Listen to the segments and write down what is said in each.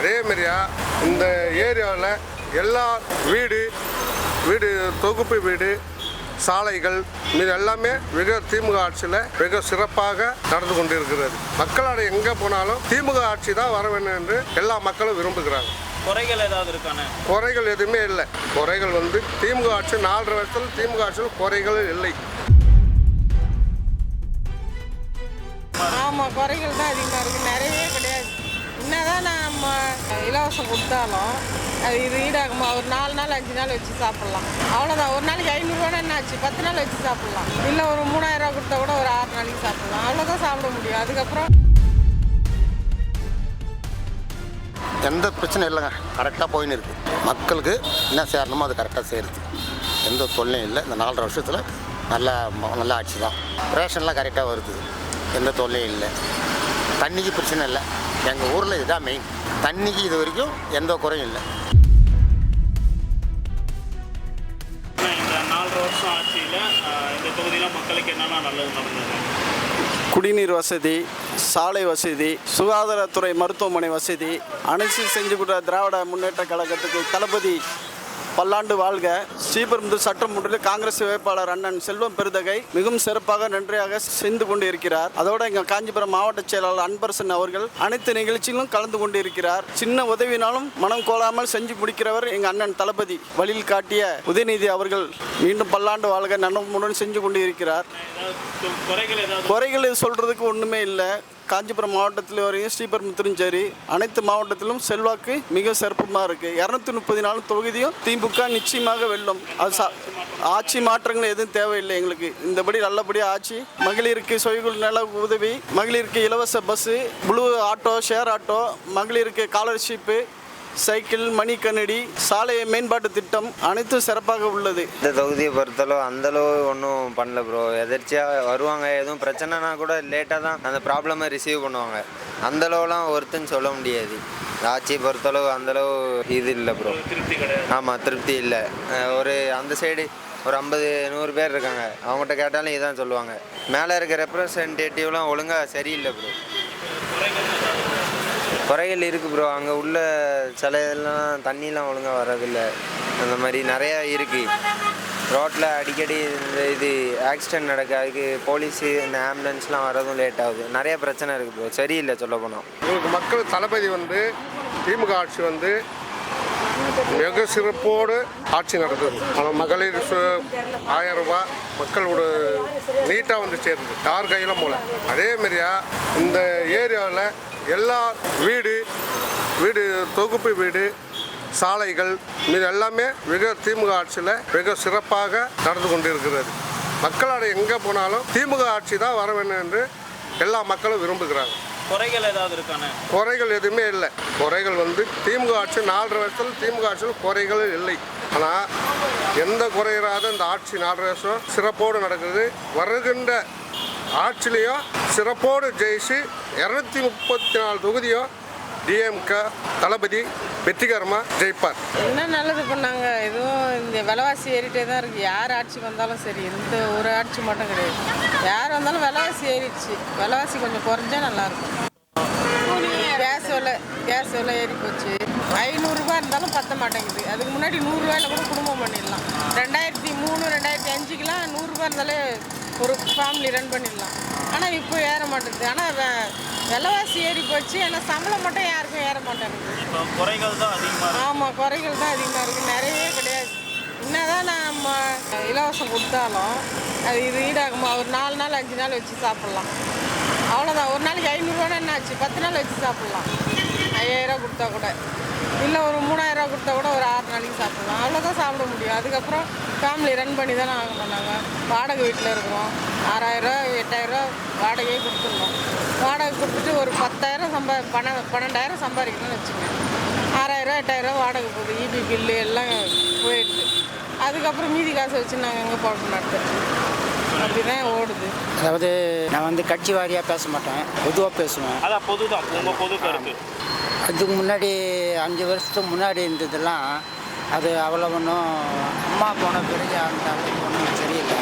அதேமாரியா இந்த ஏரியாவில் எல்லா வீடு தொகுப்பு வீடு சாலைகள் இது எல்லாமே மிக திமுக ஆட்சியில் மிக சிறப்பாக நடந்து கொண்டிருக்கிறது. மக்களோட எங்கே போனாலும் திமுக ஆட்சி தான் வர வேண்டும் என்று எல்லா மக்களும் விரும்புகிறாங்க. குறைகள் ஏதாவது இருக்கானே? குறைகள் எதுவுமே இல்லை. குறைகள் திமுக ஆட்சி 4.5 வருஷத்தில் திமுக ஆட்சியில் குறைகள் இல்லை. ஆமாம், குறைகள் தான் அதிகமாக இருக்குது, நிறையவே கிடையாது. என்னதான் நம்ம இலவசம் கொடுத்தாலும் அது இது ஈடாகுமா? ஒரு 4 நாள் 5 நாள் வச்சு சாப்பிட்லாம், அவ்வளோதான். ஒரு நாளைக்கு 500 என்ன ஆச்சு? 10 நாள் வச்சு சாப்பிட்லாம். இல்லை ஒரு 3000 கொடுத்தா கூட ஒரு 6 நாளைக்கு சாப்பிட்லாம், அவ்வளோதான் சாப்பிட முடியும். அதுக்கப்புறம் எந்த பிரச்சனையும் இல்லைங்க, கரெக்டாக போயின்னு இருக்குது. மக்களுக்கு என்ன சேரணுமோ அது கரெக்டாக செய்கிறது, எந்த தொல்லையும் இல்லை. இந்த 4.5 வருஷத்தில் நல்ல ஆட்சி தான். ரேஷன்லாம் கரெக்டாக வருது, எந்த தொல்லையும் இல்லை. தண்ணிக்கு பிரச்சனை இல்லை. எங்கள் ஊரில் இதுதான் மெயின். தண்ணிக்கு இது வரைக்கும் எந்த குறையும் இல்லை. இந்த 4.5 வருஷம் ஆட்சியில் இந்த தொகுதியில் மக்களுக்கு என்னென்ன நல்லது நடந்தது? குடிநீர் வசதி, சாலை வசதி, சுகாதாரத்துறை, மருத்துவமனை வசதி அனைத்து செஞ்சு கொடுத்த திராவிட முன்னேற்ற கழகத்துக்கு தளபதி பல்லாண்டு வாழ்க. ஸ்ரீபெரும்புதூர் சட்டமன்றத்தில் காங்கிரஸ் வேட்பாளர் அண்ணன் செல்வம் பெருந்தகை மிகவும் சிறப்பாக நன்றியாக செய்து கொண்டு இருக்கிறார். அதோட எங்கள் காஞ்சிபுரம் மாவட்ட செயலாளர் அன்பரசன் அவர்கள் அனைத்து நிகழ்ச்சிகளும் கலந்து கொண்டு இருக்கிறார். சின்ன உதவினாலும் மனம் கோலாமல் செஞ்சு முடிக்கிறவர் எங்கள் அண்ணன் தளபதி. வழியில் காட்டிய உதயநிதி அவர்கள் மீண்டும் பல்லாண்டு வாழ்க நன்னமுடன் செஞ்சு கொண்டு இருக்கிறார். குறைகள் சொல்றதுக்கு ஒன்றுமே இல்லை. காஞ்சிபுரம் மாவட்டத்தில் வரையும் ஸ்ரீபெரும்புதூரும் சரி, அனைத்து மாவட்டத்திலும் செல்வாக்கு மிக சிறப்புமாக இருக்குது. 234 தொகுதியும் திமுக நிச்சயமாக வெல்லும். அது ஆட்சி மாற்றங்கள் எதுவும் தேவையில்லை எங்களுக்கு. இந்தபடி நல்லபடியாக ஆட்சி. மகளிருக்கு சுயகுழு நல உதவி, மகளிருக்கு இலவச bus, blue auto, share auto, மகளிருக்கு ஸ்காலர்ஷிப்பு, சைக்கிள், மணிக்கண்ணடி, சாலை மேம்பாட்டு திட்டம் அனைத்தும் சிறப்பாக உள்ளது. இந்த தொகுதியை பொறுத்தளவு அந்தளவு ஒன்றும் பண்ணல ப்ரோ. எதிர்ச்சியாக வருவாங்க, எதுவும் பிரச்சனைனா கூட லேட்டாக தான் அந்த ப்ராப்ளமை ரிசீவ் பண்ணுவாங்க. அந்தளவுலாம் ஒருத்தன்னு சொல்ல முடியாது. ஆட்சியை பொறுத்தளவு அந்தளவு இது இல்லை ப்ரோ. ஆமாம், திருப்தி இல்லை. அந்த சைடு ஒரு 50-100 பேர் இருக்காங்க, அவங்ககிட்ட கேட்டாலும் இதான் சொல்லுவாங்க. மேலே இருக்க ரெப்ரசன்டேட்டிவ்லாம் ஒழுங்காக சரியில்லை ப்ரோ. குறைகள் இருக்குது ப்ரோ. அங்கே உள்ள சில இதெல்லாம் தண்ணிலாம் ஒழுங்காக வர்றதில்லை. அந்த மாதிரி நிறையா இருக்குது. ரோட்டில் அடிக்கடி இது ஆக்சிடென்ட் நடக்குது. அதுக்கு போலீஸு இந்த ஆம்புலன்ஸ்லாம் வரதும் லேட் ஆகுது. நிறைய பிரச்சனை இருக்குது ப்ரோ. சரியில்லை சொல்ல போனோம். உங்களுக்கு மக்கள் தளபதி திமுக ஆட்சி மிக சிறப்போடு ஆட்சி நடந்தது. ஆனால் மகளிர் 1000 ரூபாய் மக்களோட நீட்டாக சேருது, யார் கையிலும் போல. அதேமாரியா இந்த ஏரியாவில் எல்லா வீடு தொகுப்பு வீடு சாலைகள் இது எல்லாமே மிக திமுக ஆட்சியில் மிக சிறப்பாக நடந்து கொண்டிருக்கிறது. மக்களோட எங்கே போனாலும் திமுக ஆட்சி தான் வர வேண்டும் என்று எல்லா மக்களும் விரும்புகிறாங்க. குறைகள் ஏதாவது இருக்கானே? குறைகள் எதுவுமே இல்லை. குறைகள் திமுக ஆட்சி 4.5 வருஷத்தில் திமுக ஆட்சியில் குறைகள் இல்லை. ஆனால் எந்த குறையிறாத இந்த ஆட்சி 4.5 வருஷம் சிறப்போடு நடக்குது. வருகின்ற ஆட்சிலையும் சிறப்போடு ஜெயிச்சு 234 தொகுதியும் டிஎம்கே தளபதி வெற்றிகரமாக ஜெயிப்பார். என்ன நல்லது பண்ணாங்க? எதுவும் இந்த விலைவாசி ஏறிட்டே தான் இருக்குது. யார் ஆட்சிக்கு வந்தாலும் சரி, இந்த ஒரு ஆட்சி மட்டும் கிடையாது. யார் வந்தாலும் விலைவாசி ஏறிடுச்சு. விலைவாசி கொஞ்சம் குறைஞ்சா நல்லாயிருக்கும். கேஸ் விலை ஏறி போச்சு. 500 ரூபா இருந்தாலும் பத்த மாட்டேங்குது. அதுக்கு முன்னாடி 100 ரூபாயில் கூட குடும்பம் பண்ணிடலாம். 2003 2005 100 ரூபா இருந்தாலே ஒரு ஃபேமிலி ரன் பண்ணிடலாம். ஆனால் இப்போ ஏற மாட்டேங்குது. ஆனால் விலைவாசி ஏறி போச்சு. ஆனால் சம்பளம் மட்டும் யாருக்கும் ஏற மாட்டேங்குது. குறைகள் தான் அதிகமாக. ஆமாம், குறைகள் தான் அதிகமாக இருக்குது, நிறையவே கிடையாது. என்னதான் நம்ம இலவசம் கொடுத்தாலும் அது இது ஈடாகுமா? ஒரு 4 நாள் 5 நாள் வச்சு சாப்பிட்லாம், அவ்வளோதான். ஒரு நாளைக்கு 500 என்ன ஆச்சு? 10 நாள் வச்சு சாப்பிட்லாம். 5000 கொடுத்தா கூட, இல்லை ஒரு 3000 கொடுத்தா கூட ஒரு 6 நாளைக்கு சாப்பிட்லாம், அவ்வளோதான் சாப்பிட முடியும். அதுக்கப்புறம் ஃபேமிலி ரன் பண்ணி தானே ஆகணும். நாங்கள் வாடகை வீட்டில் இருக்கிறோம். 6000 8000 வாடகையே கொடுத்துடணும். வாடகை கொடுத்துட்டு ஒரு 10,000 12,000 சம்பாதிக்கணும்னு வச்சுக்கோங்க. 6000 8000 வாடகை போகுது, இபி பில்லு எல்லாம் போயிடுது. அதுக்கப்புறம் மீதி காசை வச்சு நாங்கள் எங்கே போகணும் நடத்துறது? அப்படிதான் ஓடுது. அதாவது நான் கட்சி வாரியாக பேச மாட்டேன், பொதுவாக பேசுவேன். அதான் பொதுதான், உங்கள் பொது கருத்து. அதுக்கு முன்னாடி 5 வருஷத்துக்கு முன்னாடி இருந்ததெல்லாம் அது அவ்வளோ ஒன்றும் அம்மா போன பிறகு அந்த அளவுக்கு ஒன்றும் சரியில்லை.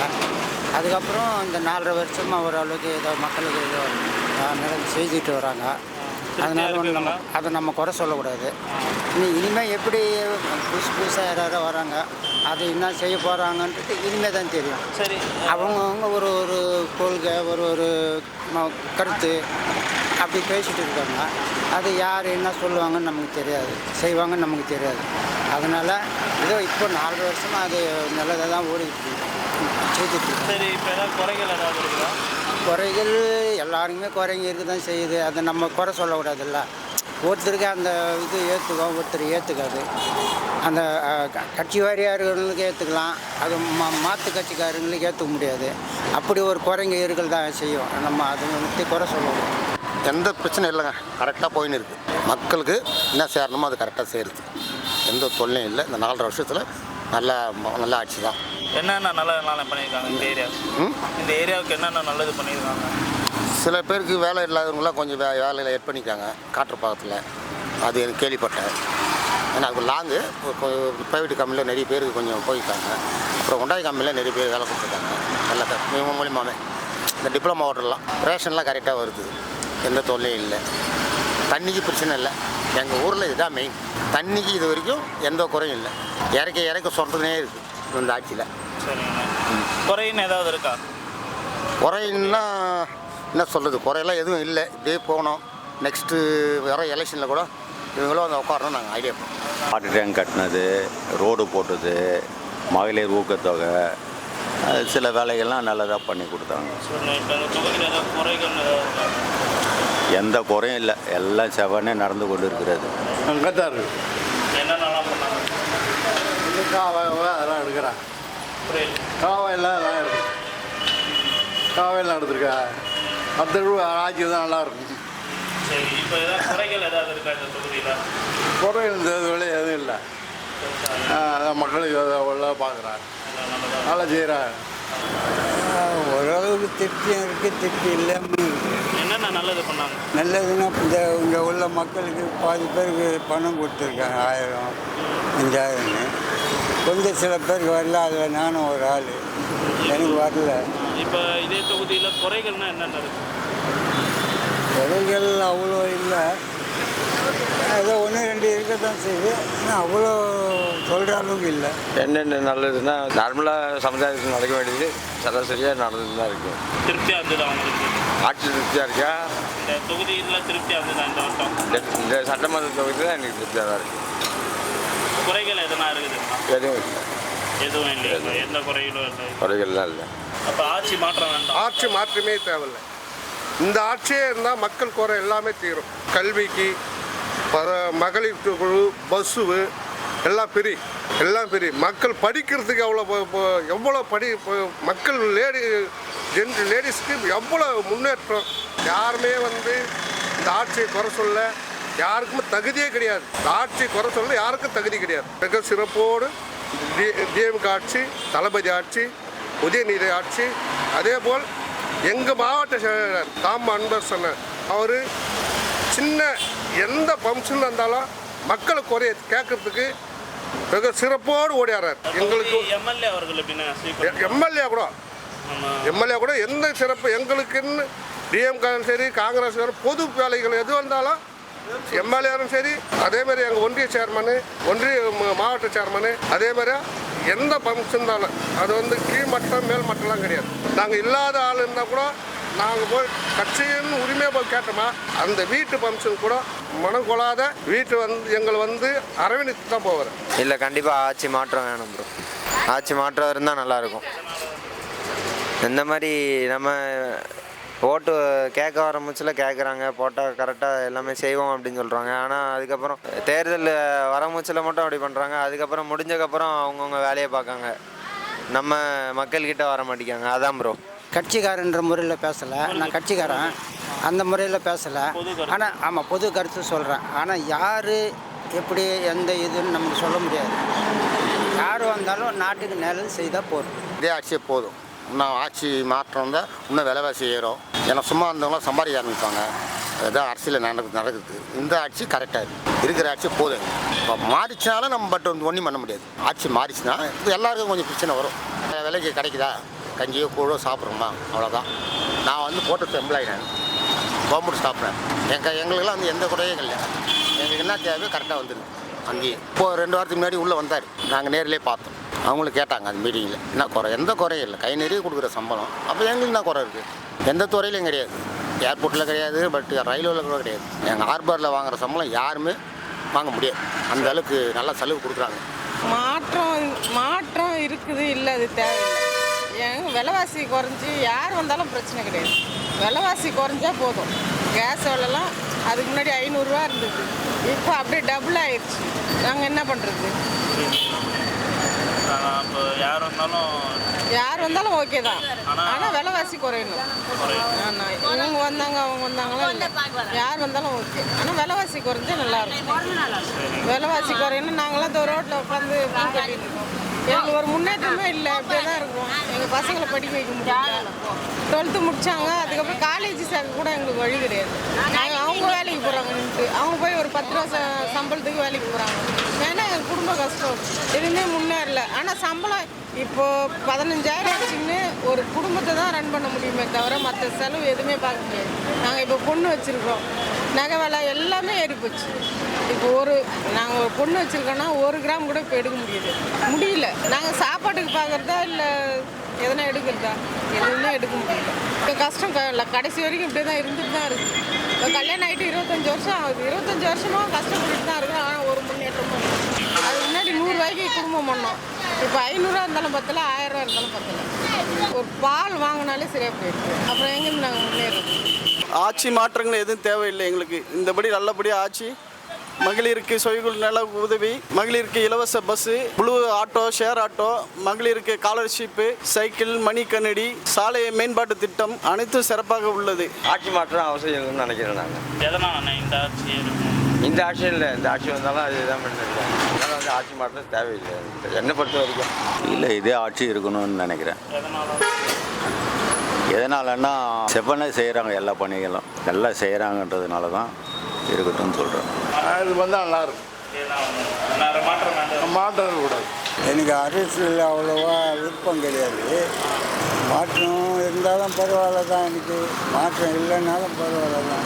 அதுக்கப்புறம் இந்த 4.5 வருஷமாக ஓரளவுக்கு ஏதோ மக்களுக்கு ஏதோ நடந்து செய்துட்டு வராங்க. அதனால ஒன்று நம்ம அதை நம்ம குறை சொல்லக்கூடாது. இனிமேல் எப்படி புதுசாக யாராவது வராங்க, அது என்ன செய்ய போகிறாங்கன்றது இனிமேல் தான் தெரியும். சரி, அவங்கவுங்க ஒரு ஒரு கொள்கை, ஒரு கருத்து அப்படி பேசிகிட்டு இருக்காங்க. அது யார் என்ன சொல்லுவாங்கன்னு நமக்கு தெரியாது, செய்வாங்கன்னு நமக்கு தெரியாது. அதனால் ஏதோ இப்போ 4 வருஷமாக அது நல்லதாக தான் ஓடிக்கிட்டு செய்துட்டு. சரி, இப்போ ஏதாவது குறைகள் ஏதாவது இருக்குதா? குறைகள் எல்லாருக்குமே குறைங்க இருக்க தான் செய்யுது. அதை நம்ம குறை சொல்லக்கூடாதுல்ல. ஒருத்தருக்கு அந்த இது ஏற்றுக்கும், ஒருத்தர் ஏற்றுக்காது. அந்த கட்சி வாரியாக இருக்கிறவங்களுக்கு ஏற்றுக்கலாம், அது மாற்று கட்சிக்காரங்களுக்கு ஏற்றுக்க முடியாது. அப்படி ஒரு குறைங்க இருக்கல் தான் செய்யும். நம்ம அதை பற்றி குறை சொல்லக்கூடாது. எந்த பிரச்சனையும் இல்லைங்க, கரெக்டாக போயின்னு இருக்குது. மக்களுக்கு என்ன சேரணுமோ அது கரெக்டாக செய்கிறது. எந்த தொல்லையும் இல்லை. இந்த 4.5 வருஷத்தில் நல்ல ஆட்சி தான். என்னென்ன நல்லது பண்ணியிருக்காங்க இந்த ஏரியாவுக்கு என்னென்ன நல்லது பண்ணியிருக்காங்க? சில பேருக்கு வேலை இல்லாதவங்களாம் கொஞ்சம் வேலையில் ஏட் பண்ணிக்காங்க காற்றுப்பாக்கத்தில். அது எனக்கு கேள்விப்பட்டேன். ஏன்னா அது லாங்கு. ப்ரைவேட் கம்பெனியில் நிறைய பேருக்கு கொஞ்சம் போயிருக்காங்க. அப்புறம் உண்டாய் கம்பெனியில் நிறைய பேர் வேலை கொடுத்துருக்காங்க. எல்லா மூலியமாகவே இந்த டிப்ளமா ஹோட்டல்லாம் ரேஷன்லாம் கரெக்டாக வருது. எந்த தொல்லையும் இல்லை. தண்ணிக்கு பிரச்சனை இல்லை. எங்கள் ஊரில் இதுதான் மெயின். தண்ணிக்கு இது வரைக்கும் எந்த குறையும் இல்லை. இறக்க சொல்கிறதுனே இருக்குது இந்த ஆட்சியில். சரிங்க. குறைன்னு ஏதாவது இருக்கா? குறைன்னா என்ன சொல்கிறது, குறையெல்லாம் எதுவும் இல்லை. இப்படியே போகணும். நெக்ஸ்ட்டு வர எலெக்ஷனில் கூட இவங்களும் வந்து உட்காரணும் நாங்கள் ஐடியா பண்ணோம். வாட்டர் டேங்க் கட்டினது, ரோடு போட்டது, மகளிர் ஊக்கத்தொகை, சில வேலைகள்லாம் நல்லதாக பண்ணி கொடுத்தாங்க. எந்த குறையும் இல்லை. எல்லாம் செவனே நடந்து கொண்டு இருக்கிறது. அங்கே தான் இருக்குது. என்னென்னலாம் பண்ணாங்க? அதெல்லாம் எடுக்கிறான். காவாயெல்லாம் எல்லாம் இருக்குது. காவாயெல்லாம் எடுத்துருக்கா. அடுத்த ஆட்சி தான் நல்லாயிருக்கும். சரி, இப்போ ஏதாவது குறைகள் ஏதாவது இருக்கா இந்த தொகுதியில்? குறைகள் இந்த வேலையும் எதுவும் இல்லை. மக்களுக்கு எவ்வளோ பார்க்குறாங்க, நல்லா செய்கிறாங்க. ஓரளவுக்கு திருப்தியும் இருக்குது, திருப்தி இல்லாமல் இருக்குது. என்னென்ன நல்லது பண்ணாங்க? நல்லதுன்னா இங்கே உள்ள மக்களுக்கு பாதி பேருக்கு பணம் கொடுத்துருக்காங்க. 1000, 5000ன்னு. கொஞ்சம் சில பேருக்கு வரல. அதில் நானும் ஒரு ஆள், எனக்கு வரல. இப்போ இதே தொகுதியில் குறைகள்னா என்னென்ன இருக்குது? குறைகள் அவ்வளோ இல்லை. ஏதோ 1, 2 இருக்க தான் செய்யுது. ஆனால் அவ்வளோ சொல்கிற அளவுக்கு இல்லை. என்னென்ன நல்லதுன்னா நார்மலாக சமுதாயத்துக்கு நடக்க வேண்டியது சராசரியாக நடந்துட்டு தான் இருக்கும். திருப்தியாக இருந்தது அவங்களுக்கு? ஆட்சி திருப்தியாக இருக்கா? இந்த தொகுதியில் திருப்தியாக இருந்ததா இந்த வருஷம்? இந்த சட்டமன்ற தொகுதி தான் எனக்கு திருப்தியாக தான் இருக்குது. குறைகள் எதனா இருக்குதுங்களா? எதுவும் இல்லை. எதுவும் இல்லை. எந்த குறைகளும் இல்லை. குறைகள்லாம் இல்லை. அப்போ ஆட்சி மாற்றம் வேண்டாம்? ஆட்சி மாற்றமே தேவையில்லை. இந்த ஆட்சியே இருந்தால் மக்கள் குறை எல்லாமே தீரும். கல்விக்கு, மகளிர் குழு, பஸ்ஸு எல்லாம் ஃப்ரீ. மக்கள் படிக்கிறதுக்கு எவ்வளோ மக்கள் லேடிஸ்க்கு எவ்வளோ முன்னேற்றம். யாருமே வந்து இந்த ஆட்சியை குறை சொல்ல யாருக்குமே தகுதியே கிடையாது. இந்த ஆட்சியை குறை சொல்ல யாருக்கும் தகுதி கிடையாது. மிக சிறப்போடு டிஎம்கே ஆட்சி, தளபதி ஆட்சி, உதயநிதி ஆட்சி. அதே போல் எங்கள் மாவட்ட செயலர் தாம் அன்பரசன் அவர் சின்ன எந்த ஃபங்க்ஷன் இருந்தாலும் மக்களை குறைய கேட்கறதுக்கு மிக சிறப்போடு ஓடியாரார். எங்களுக்கு எம்எல்ஏ அவர்கள் எம்எல்ஏ கூட எந்த சிறப்பு எங்களுக்குன்னு டிஎம்கே சரி, காங்கிரஸ் சரி, பொது வேலைகள் எது வந்தாலும் எம்எல்ஏரும் சரி, அதேமாதிரி எங்கள் ஒன்றிய சேர்மனு, மாவட்ட சேர்மனு, அதேமாதிரி எந்த ஃபங்க்ஷன் இருந்தாலும் அது வந்து கீழ்மட்டம் மேல்மட்டம்லாம் கிடையாது. நாங்கள் இல்லாத ஆள் இருந்தால் கூட நாங்கள் போய் கட்சியின் உரிமையாக போய் கேட்டோமா, அந்த வீட்டு ஃபங்க்ஷன் கூட மனம் கொள்ளாத எங்களை வந்து அரவணைத்து தான் போவார். இல்லை, கண்டிப்பாக ஆட்சி மாற்றம் வேணும் ப்ரோ. ஆட்சி மாற்றம் இருந்தால் நல்லாயிருக்கும். இந்த மாதிரி நம்ம ஓட்டு கேட்க வர முச்சில் கேட்குறாங்க, போட்டால் கரெக்டாக எல்லாமே செய்வோம் அப்படின்னு சொல்கிறாங்க. ஆனால் அதுக்கப்புறம் தேர்தல் வர முச்சில் மட்டும் அப்படி பண்ணுறாங்க. அதுக்கப்புறம் முடிஞ்சக்கப்புறம் அவங்கவுங்க வேலையை பார்க்காங்க. நம்ம மக்கள்கிட்ட வர மாட்டேங்காங்க. அதான் ப்ரோ. கட்சிக்காரன்ற முறையில் பேசலை, நான் கட்சிக்காரன் அந்த முறையில் பேசலை. ஆனால் ஆமாம், பொது கருத்து சொல்கிறேன். ஆனால் யார் எப்படி எந்த இதுன்னு நமக்கு சொல்ல முடியாது. யார் வந்தாலும் நாட்டுக்கு நல்லது செய்தால் போதும். இதே ஆட்சியே போதும். இன்னும் ஆட்சி மாற்றம் தான் இன்னும் விலைவாசி ஏறும். ஏன்னா சும்மா இருந்தவங்களாம் சம்பாதிக்க ஆரம்பிப்பாங்க. அதுதான் அரசியல் நடக்குது. இந்த ஆட்சி கரெக்டாக இருக்கிற ஆட்சி போதும். இப்போ மாறிச்சினாலும் நம்ம ஒன்றும் பண்ண முடியாது. ஆட்சி மாறிச்சுன்னா எல்லாருக்கும் கொஞ்சம் பிரச்சனை வரும். விலைக்கு கிடைக்குதா, கஞ்சியோ கூழோ சாப்பிட்றோமா, அவ்வளோதான். நான் வந்து போட்டு எம்ப்ளாயி. நான் கவர்மெண்ட் ஸ்டாஃப் எங்களுக்கெல்லாம் வந்து எந்த குறையும் இல்லை. எங்களுக்கு என்ன தேவையோ கரெக்டாக வந்துடுது அங்கேயே. இப்போது 2 வாரத்துக்கு முன்னாடி உள்ளே வந்தார், நாங்கள் நேரிலே பார்த்தோம். அவங்களுக்கு கேட்டாங்க அந்த மீட்டிங்கில் என்ன குறை, எந்த குறையும் இல்லை, கை நிறைய கொடுக்குற சம்பளம். அப்போ எங்களுக்கு என்ன குறை இருக்குது? எந்த துறையிலையும் கிடையாது, ஏர்போர்ட்டில் கிடையாது, பட் ரயில்வேல கூட கிடையாது. எங்கள் ஹார்பரில் வாங்குகிற சம்பளம் யாருமே வாங்க முடியாது, அந்த அளவுக்கு நல்லா சலுகை கொடுக்குறாங்க. மாற்றம் இருக்குது, இல்லை அது தேவையில்லை. ஏங்க விலைவாசி குறைஞ்சி யார் வந்தாலும் பிரச்சனை கிடையாது. விலைவாசி குறைஞ்சா போதும். கேஸ் விலைலாம் அதுக்கு முன்னாடி 500 ரூபா இருந்தது, இப்போ அப்படியே டபுள் ஆயிடுச்சு. நாங்கள் என்ன பண்ணுறது? இப்போ யார் வந்தாலும் ஓகே தான், ஆனால் விலைவாசி குறையணும். ஆனால் இவங்க வந்தாங்க அவங்க வந்தாங்களா இல்லை, யார் வந்தாலும் ஓகே, ஆனால் விலைவாசி குறைஞ்சா நல்லாயிருக்கும். விலைவாசி குறையணும். நாங்களாம் இந்த ரோட்டில் உட்காந்து பூ கட்டிட்டு இருக்கோம். எங்களுக்கு ஒரு முன்னேற்றமே இல்லை, அப்படியே தான் இருக்கும். எங்கள் பசங்களை படிக்க வைக்க முடியல. 12th முடித்தாங்க, அதுக்கப்புறம் காலேஜ் சேர்க்க கூட எங்களுக்கு வழி கிடையாது. நாங்கள் அவங்க வேலைக்கு போகிறாங்கன்ட்டு அவங்க போய் ஒரு 10 ரூபா சம்பளத்துக்கு வேலைக்கு போகிறாங்க. ஏன்னா எங்கள் குடும்ப கஷ்டம், எதுவுமே முன்னேறல. ஆனால் சம்பளம் இப்போது 15,000 ஆச்சுன்னு ஒரு குடும்பத்தை தான் ரன் பண்ண முடியுமே தவிர மற்ற செலவு எதுவுமே பார்க்க முடியாது. நாங்கள் இப்போ பொண்ணு வச்சுருக்கோம், நகை விலை எல்லாமே ஏறி போச்சு. இப்போ நாங்கள் ஒரு பொண்ணு வச்சுருக்கோன்னா 1 கிராம் கூட இப்போ எடுக்க முடியல. நாங்கள் சாப்பாட்டுக்கு பார்க்குறதா இல்லை எதனா எடுக்கிறதா, எதுவுமே எடுக்க முடியல. இப்போ கஷ்டம் இல்லை, கடைசி வரைக்கும் இப்படியே தான் இருந்துட்டு தான் இருக்குது. இப்போ கல்யாணம் ஆகிட்டு 25 வருஷம் ஆகுது. 25 வருஷமாக கஷ்டப்பட்டுட்டு தான் இருக்கிறோம், ஆனால் ஒரு முன்னேற்றமும் இல்லை. அதுக்கு முன்னாடி 100 ரூபாய்க்கு குடும்பம் பண்ணோம், இப்போ 500 ரூபா இருந்தாலும் பத்தலை, 1000 ரூபா இருந்தாலும் பத்தலை. ஒரு பால் வாங்கினாலே சரியாக போயிடுது. அப்புறம் எங்கேருந்து நாங்கள் முன்னேறோம்? ஆட்சி மாற்றங்கள் எதுவும் தேவையில்லை எங்களுக்கு. இந்தபடி நல்லபடியாக ஆட்சி, மகளிருக்கு சுயகுழு நல உதவி, மகளிருக்கு இலவச bus, blue auto, share auto, மகளிருக்கு ஸ்காலர்ஷிப்பு, சைக்கிள், மணி கண்ணடி, சாலை மேம்பாட்டு திட்டம் அனைத்தும் சிறப்பாக உள்ளது. ஆட்சி மாற்றம் அவசியம் இல்லைன்னு நினைக்கிறேன் நாங்கள். எதனால் இந்த ஆட்சி இருக்கும்? இந்த ஆட்சி இல்லை, இந்த ஆட்சி வந்தாலும் அது இதான் பண்ணிருக்கோம். அதனால் வந்து ஆட்சி மாற்றம் தேவையில்லை என்னை பொறுத்த வரைக்கும். இல்லை, இதே ஆட்சி இருக்கணும்னு நினைக்கிறேன். எதனாலன்னா செவ்வனே செய்கிறாங்க, எல்லா பணிகளும் நல்லா செய்கிறாங்கன்றதுனால தான் இருக்கட்டும்னு சொல்கிறேன். இது வந்தால் நல்லாயிருக்கும், மாற்றம் கூடாது. எனக்கு அரசியல் அவ்வளோவா விருப்பம் கிடையாது. மாற்றம் இருந்தாலும் பரவாயில்ல தான், எனக்கு மாற்றம் இல்லைன்னாலும் பரவாயில்ல தான்.